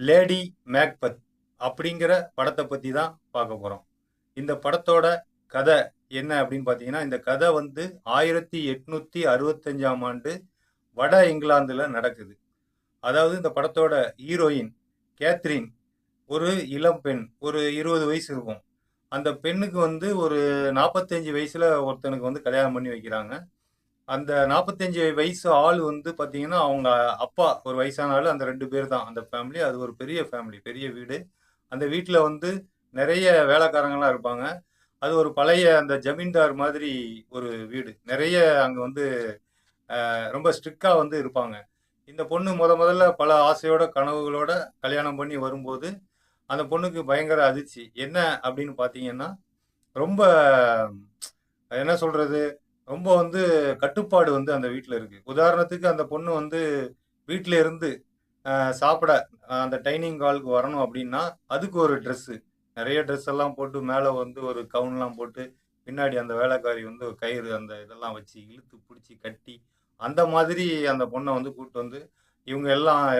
Lady Macbeth அப்படிங்கிற படத்தை பற்றி தான் பார்க்க போகிறோம். இந்த படத்தோட கதை என்ன அப்படின்னு பார்த்தீங்கன்னா, இந்த கதை வந்து 1865ஆம் ஆண்டு வட இங்கிலாந்தில் நடக்குது. அதாவது இந்த படத்தோட ஹீரோயின் கேத்ரின் ஒரு இளம் பெண். ஒரு 20 வயசு இருக்கும். அந்த பெண்ணுக்கு வந்து ஒரு 45 வயசுல ஒருத்தனுக்கு வந்து கல்யாணம் பண்ணி வைக்கிறாங்க. அந்த 45 வயசு ஆள் வந்து பார்த்தீங்கன்னா, அவங்க அப்பா ஒரு வயசான ஆளு. அந்த 2 பேர் தான் அந்த ஃபேமிலி. அது ஒரு பெரிய ஃபேமிலி, பெரிய வீடு. அந்த வீட்ல வந்து நெறைய வேலைக்காரங்கலாம் இருப்பாங்க. அது ஒரு பழைய அந்த ஜமீன்தார் மாதிரி ஒரு வீடு. நெறைய அங்க வந்து ரொம்ப ஸ்ட்ரிக்ட்டா வந்து இருப்பாங்க. இந்த பொண்ணு மொதல்ல பல ஆசையோட, கனவுகளோட கல்யாணம் பண்ணி வரும்போது, அந்த பொண்ணுக்கு பயங்கர அதிர்ச்சி. என்ன அப்படின்னு பார்த்தீங்கன்னா, ரொம்ப என்ன சொல்றது? ரொம்ப வந்து கட்டுப்பாடு வந்து அந்த வீட்ல இருக்கு. உதாரணத்துக்கு அந்த பொண்ணு வந்து வீட்ல இருந்து சாப்பிட அந்த டைனிங் ஹாலுக்கு வரணும் அப்படின்னா, அதுக்கு ஒரு ட்ரெஸ்ஸு. நெறைய ட்ரெஸ் எல்லாம் போட்டு மேல வந்து ஒரு கவுன்லாம் போட்டு, பின்னாடி அந்த வேலைக்காரி வந்து ஒரு கயிறு அந்த இதெல்லாம் வச்சு இழுத்து புடிச்சு கட்டி, அந்த மாதிரி அந்த பொண்ண வந்து கூட்டு வந்து, இவங்க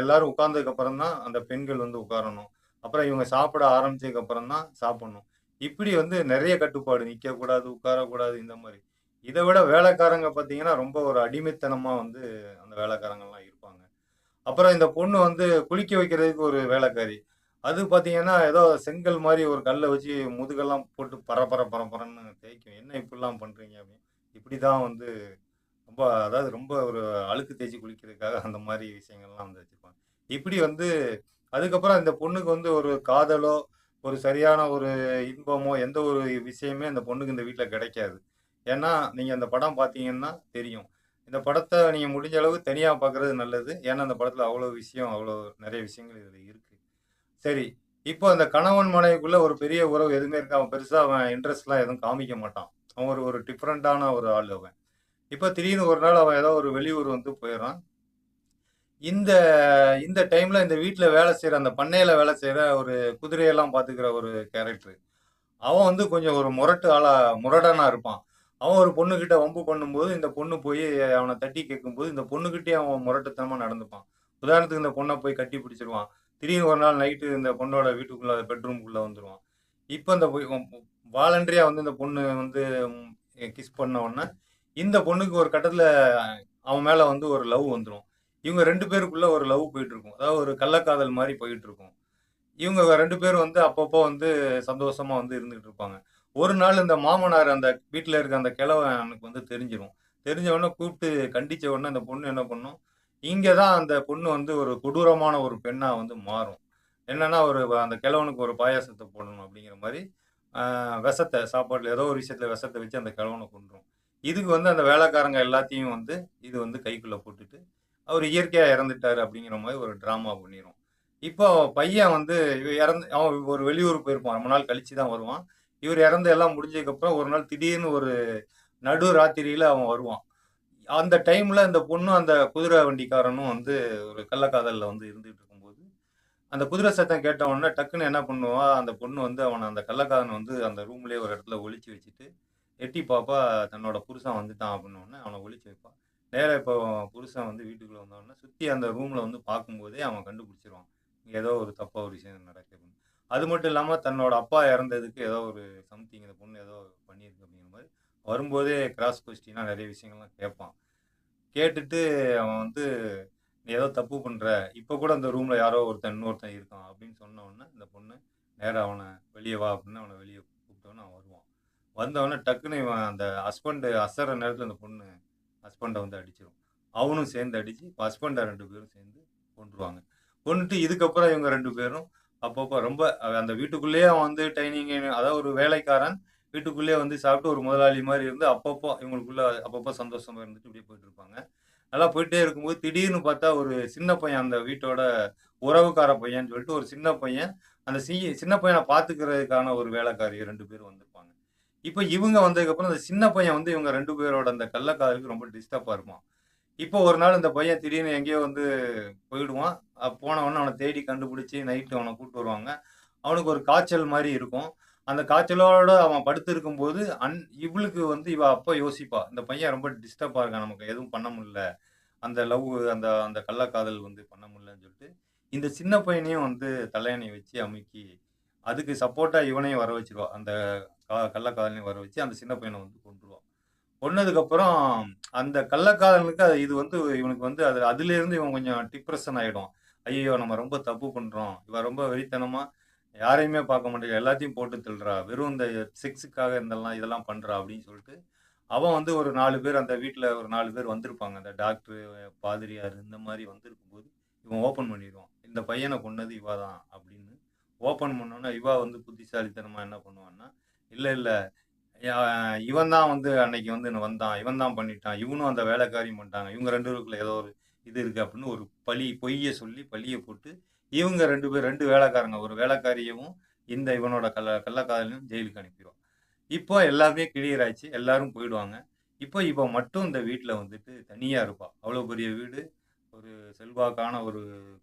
எல்லாரும் உட்கார்ந்ததுக்கு அப்புறம் தான் அந்த பெண்கள் வந்து உட்காரணும். அப்புறம் இவங்க சாப்பிட ஆரம்பிச்சதுக்கு அப்புறம் தான் சாப்பிடணும். இப்படி வந்து நெறைய கட்டுப்பாடு. நிக்கக்கூடாது, உட்காரக்கூடாது இந்த மாரி. இத விட வேலைக்காரங்க பார்த்தீங்கன்னா, ரொம்ப ஒரு அடிமைத்தனமா வந்து அந்த வேலைக்காரங்கலாம் இருப்பாங்க. அப்புறம் இந்த பொண்ணு வந்து குளிக்க வைக்கிறதுக்கு ஒரு வேலைக்காரி. அது பார்த்தீங்கன்னா, ஏதோ செங்கல் மாரி ஒரு கல்ல வச்சு முதுகெல்லாம் போட்டு பரன்னு தேய்க்கும். "என்ன இப்படிலாம் பண்றீங்க?" அப்படின்னு. இப்படிதான் வந்து ரொம்ப அதாவது ரொம்ப ஒரு அழுக்கு தேய்ச்சு குளிக்கிறதுக்காக அந்த மாரி விஷயங்கள்லாம் வந்து வச்சிருப்பாங்க. இப்படி வந்து அதுக்கப்புறம் இந்த பொண்ணுக்கு வந்து ஒரு காதலோ, ஒரு சரியான ஒரு இன்பமோ, எந்த ஒரு விஷயமே அந்த பொண்ணுக்கு இந்த வீட்ல கிடைக்காது. ஏன்னா, நீங்க அந்த படம் பார்த்தீங்கன்னா தெரியும். இந்த படத்த நீங்க முடிஞ்ச அளவு தனியா பார்க்குறது நல்லது. ஏன்னா, அந்த படத்துல அவ்வளோ விஷயம், அவ்வளோ நெறைய விஷயங்கள் இதுல இருக்கு. சரி, இப்போ அந்த கணவன் மனைவிக்குள்ள ஒரு பெரிய உறவு எதுவுமே இருக்காது. அவன் பெருசா இன்ட்ரெஸ்ட்லாம் எதுவும் காமிக்க மாட்டான். அவன் ஒரு ஒரு டிஃபரண்டான ஒரு ஆளு அவன். இப்ப திடீர்னு ஒரு நாள் அவன் ஏதோ ஒரு வெளியூர் வந்து போயிர்றான். இந்த இந்த டைம்ல இந்த வீட்ல வேலை செய்ற அந்த பண்ணையில வேலை செய்ற ஒரு குதிரையெல்லாம் பார்த்துக்கிற ஒரு கேரக்டர். அவன் வந்து கொஞ்சம் ஒரு முரட்டு ஆளா முரடனா இருப்பான். அவன் ஒரு பொண்ணுகிட்ட வம்பு பண்ணும்போது, இந்த பொண்ணு போய் அவன தட்டி கேட்கும்போது, இந்த பொண்ணுகிட்டயும் அவன் முரட்டுத்தனமா நடந்துப்பான். உதாரணத்துக்கு இந்த பொண்ண போய் கட்டி பிடிச்சிருவான். திடீர்னு ஒரு நாள் நைட்டு இந்த பொண்ணோட வீட்டுக்குள்ள பெட்ரூம்குள்ள வந்துருவான். இப்ப இந்த வாலண்டரியா வந்து இந்த பொண்ணு வந்து கிஸ் பண்ண உடனே, இந்த பொண்ணுக்கு ஒரு கட்டத்துல அவன் மேல வந்து ஒரு லவ் வந்துரும். இவங்க 2 பேருக்குள்ள ஒரு லவ் போயிட்டு இருக்கும். அதாவது ஒரு கள்ளக்காதல் மாரி போயிட்டு இருக்கும். இவங்க 2 பேரும் வந்து அப்பப்போ வந்து சந்தோஷமா வந்து இருந்துகிட்டு இருப்பாங்க. ஒரு நாள் இந்த மாமனார் அந்த வீட்ல இருக்க அந்த கிழவனுக்கு வந்து தெரிஞ்சிரும். தெரிஞ்ச உடனே கூப்பிட்டு கண்டிச்ச உடனே அந்த பொண்ணு என்ன பண்ணும், இங்க தான் அந்த பொண்ணு வந்து ஒரு கொடூரமான ஒரு பெண்ணா வந்து மாறும். என்னன்னா, அந்த கிழவனுக்கு ஒரு பாயாசத்த போடணும் அப்படிங்கிற மாரி, விஷத்த சாப்பாட்ல ஏதோ ஒரு விஷயத்துல விஷத்த வச்சு அந்த கிழவன கொன்றும். இதுக்கு வந்து அந்த வேலைக்காரங்க எல்லாத்தையும் வந்து இது வந்து கைக்குள்ள போட்டுட்டு, அவரு இயற்கையா இறந்துட்டாரு அப்படிங்கிற மாரி ஒரு டிராமா பண்ணிரும். இப்போ பையன் வந்து அவன் ஒரு வெளியூர் போயிருப்பான். ரொம்ப நாள் கழிச்சு தான் வருவான். இவரு இறந்து எல்லாம் முடிஞ்சதுக்கப்புறம் ஒரு நாள் திடீர்னு ஒரு நடு ராத்திரியில அவன் வருவான். அந்த டைம்ல அந்த பொண்ணும், அந்த குதிரை வண்டிக்காரனும் வந்து ஒரு கள்ளக்காதல்ல வந்து இருந்துட்டு இருக்கும்போது, அந்த குதிரை சத்தம் கேட்ட உடனே டக்குன்னு என்ன பண்ணுவா, அந்த பொண்ணு வந்து அவன அந்த கள்ளக்காதலன் வந்து அந்த ரூம்லயே ஒரு இடத்துல ஒளிச்சு வச்சுட்டு, எட்டி பாப்பா தன்னோட புருஷன் வந்துட்டான் அப்படின்னோனே அவன ஒளிச்சு வைப்பா. நேரா இப்போ புருஷன் வந்து வீட்டுக்குள்ள வந்தோனே, சுத்தி அந்த ரூம்ல வந்து பார்க்கும்போதே அவன் கண்டுபிடிச்சுருவான். இங்க ஏதோ ஒரு தப்பா ஒரு விஷயம் நடக்குதுன்னு. அது மட்டும் இல்லாம தன்னோட அப்பா இறந்ததுக்கு ஏதோ ஒரு சம்திங் இந்த பொண்ணு ஏதோ பண்ணியிருக்கு அப்படிங்கிற மாரி, வரும்போதே கிராஸ் கொஸ்டினா நெறைய விஷயங்கள்லாம் கேட்பான். கேட்டுட்டு அவன் வந்து, "நீ ஏதோ தப்பு பண்ற. இப்ப கூட அந்த ரூம்ல யாரோ இன்னொருத்தன் இருக்கான்." அப்படின்னு சொன்ன உடனே, இந்த பொண்ணு நேரா அவன "வெளிய வா" அப்படின்னு அவன வெளிய கூப்பிட்டோனே அவன் வருவான். வந்தவொடனே டக்குன்னு இவன் அந்த ஹஸ்பண்ட் அசர்ற நேரத்துல அந்த பொண்ணு ஹஸ்பண்ட வந்து அடிச்சிரும். அவனும் சேர்ந்து அடிச்சு, ஹஸ்பண்ட 2 பேரும் சேர்ந்து கொன்றுவாங்க. கொன்னுட்டு இதுக்கப்புறம் இவங்க 2 பேரும் அப்பப்போ ரொம்ப அந்த வீட்டுக்குள்ளேயே அவன் வந்து அதாவது ஒரு வேலைக்காரன் வீட்டுக்குள்ளேயே வந்து சாப்பிட்டு ஒரு முதலாளி மாரி இருந்து அப்பப்போ இவங்களுக்குள்ள அப்பப்போ சந்தோஷமா இருந்துட்டு இப்படியே போயிட்டுருப்பாங்க. நல்லா போயிட்டே இருக்கும்போது திடீர்னு பார்த்தா ஒரு சின்ன பையன் அந்த வீட்டோட உறவுக்கார பையன்னு சொல்லிட்டு ஒரு சின்ன பையன், அந்த சின்ன பையன பார்த்துக்கிறதுக்கான ஒரு வேலைக்காரி 2 பேரும் வந்திருப்பாங்க. இப்ப இவங்க வந்ததுக்கப்புறம் அந்த சின்ன பையன் வந்து இவங்க 2 பேரோட அந்த கள்ளக்காதலுக்கு ரொம்ப டிஸ்டர்பா இருப்பான். இப்போ ஒரு நாள் இந்த பையன் திடீர்னு எங்கேயோ வந்து போயிடுவான். போன உடனே அவன தேடி கண்டுபிடிச்சு நைட்டு அவன கூட்டு வருவாங்க. அவனுக்கு ஒரு காய்ச்சல் மாரி இருக்கும். அந்த காய்ச்சலோட அவன் படுத்திருக்கும்போது, இவளுக்கு வந்து இவ அப்ப யோசிப்பா. இந்த பையன் ரொம்ப டிஸ்டர்பா இருக்கான். நமக்கு எதுவும் பண்ண முடியல. அந்த லவ் அந்த அந்த கள்ளக்காதல் வந்து பண்ண முடியலன்னு சொல்லிட்டு, இந்த சின்ன பையனையும் வந்து தலையணை வச்சு அமுக்கி, அதுக்கு சப்போர்ட்டா இவனையும் வர வச்சுருவா. அந்த கள்ளக்காதலனையும் வர வச்சு, அந்த சின்ன பையன வந்து கொன்றுவா. கொன்னதுக்கப்புறம் அந்த கள்ளக்காதலனுக்கு இது வந்து இவனுக்கு வந்து அதிலேருந்து இவன் கொஞ்சம் டிப்ரஷன் ஆயிடுவான். ஐயய்யோ! நம்ம ரொம்ப தப்பு பண்றோம். இவ ரொம்ப வெறித்தனமா யாரையுமே பார்க்க மாட்டேங்கிறா. எல்லாத்தையும் போட்டு தள்ளுறா. வெறும் இந்த செக்ஸுக்காக இதெல்லாம் பண்றா அப்படின்னு சொல்லிட்டு, அவன் வந்து ஒரு 4 பேர் அந்த வீட்ல ஒரு 4 பேர் வந்திருப்பாங்க. அந்த டாக்டரு, பாதிரியார் இந்த மாரி வந்திருக்கும்போது, இவன் ஓப்பன் பண்ணிருவான். இந்த பையன கொன்னது இவ தான் அப்படின்னு. ஓப்பன் பண்ணோனே, இவ வந்து புத்திசாலித்தனமா என்ன பண்ணுவான்னா, இல்ல, இல்ல இவன் தான் வந்து அன்னைக்கு வந்து வந்தான். இவன் தான் பண்ணிட்டான். இவனும் அந்த வேலைக்காரியும் பண்ணிட்டாங்க. இவங்க 2 பேருக்குள்ள ஏதோ ஒரு இது இருக்கு அப்படின்னு ஒரு பொய்ய சொல்லி பழிய போட்டு, இவங்க 2 பேர் 2 வேலைக்காரங்க. ஒரு வேலைக்காரியவும், இவனோட கள்ளக்காதலனையும் ஜெயிலுக்கு அனுப்பிருவான். இப்போ எல்லாமே கிளியர் ஆச்சு. எல்லாரும் போயிடுவாங்க. இப்போ இவ மட்டும் இந்த வீட்ல வந்துட்டு தனியா இருப்பா. அவ்வளோ பெரிய வீடு. ஒரு செல்வாக்கான ஒரு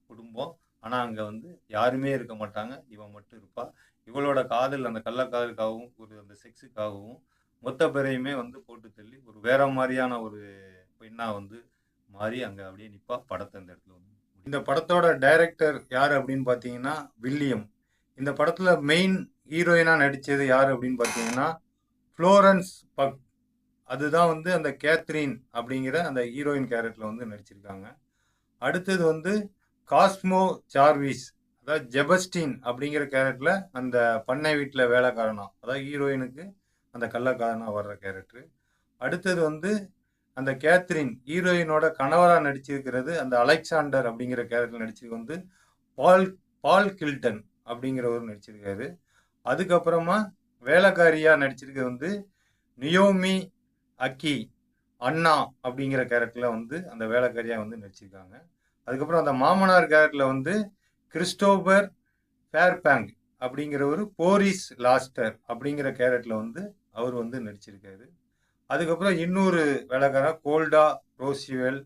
குடும்பம். ஆனா, அங்க வந்து யாருமே இருக்க மாட்டாங்க. இவ மட்டும் இருப்பா. இவளோட காதல் அந்த கள்ளக்காதலுக்காகவும், அந்த செக்ஸுக்காகவும் மொத்த பேரையுமே வந்து போட்டு தள்ளி, ஒரு வேற மாரியான ஒரு பெண்ணா வந்து மாறி அங்க அப்படியே நிப்பா. படத்த இந்த இடத்துல வந்து இந்த படத்தோட டைரக்டர் யாரு அப்படின்னு பார்த்தீங்கன்னா, வில்லியம். இந்த படத்துல மெயின் ஹீரோயினா நடிச்சது யாரு அப்படின்னு பார்த்தீங்கன்னா, ஃப்ளோரன்ஸ் பக். அதுதான் வந்து அந்த கேத்ரீன் அப்படிங்கிற அந்த ஹீரோயின் கேரக்டர்ல வந்து நடிச்சிருக்காங்க. அடுத்தது வந்து காஸ்மோ சார்விஸ், அதாவது ஜெபஸ்டின் அப்படிங்கிற கேரக்டர்ல அந்த பண்ணை வீட்டுல வேலைக்காரனா, அதாவது ஹீரோயினுக்கு அந்த கள்ளக்காரனா வர்ற கேரக்டர். அடுத்தது வந்து அந்த கேத்ரின் ஹீரோயினோட கணவரா நடிச்சிருக்கிறது அந்த அலெக்சாண்டர் அப்படிங்கிற கேரக்டர் நடிச்சிருக்கு வந்து பால் பால் கில்டன் அப்படிங்கிறவர் நடிச்சிருக்காரு. அதுக்கப்புறமா வேலைக்காரியா நடிச்சிருக்கிறது வந்து நியோமி அக்கி அண்ணா அப்படிங்கிற கேரக்டர்ல வந்து அந்த வேலைக்காரியா வந்து நடிச்சிருக்காங்க. அதுக்கப்புறம் அந்த மாமனார் கேரக்டர்ல வந்து கிறிஸ்டோபர் ஃபேர்பேங்க் அப்படிங்கிறவர் போரிஸ் லாஸ்டர் அப்படிங்கிற கேரக்டர்ல வந்து அவர் வந்து நடிச்சிருக்காரு. அதுக்கப்புறம் இன்னொரு வேலைக்காரர் கோல்டா ரோசிவெல்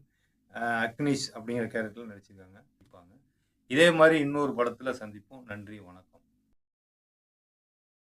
அக்னிஸ் அப்படிங்கிற கேரக்டர்ல நடிச்சிருக்காங்க. இதே மாதிரி இன்னொரு படத்துல சந்திப்போம். நன்றி, வணக்கம்.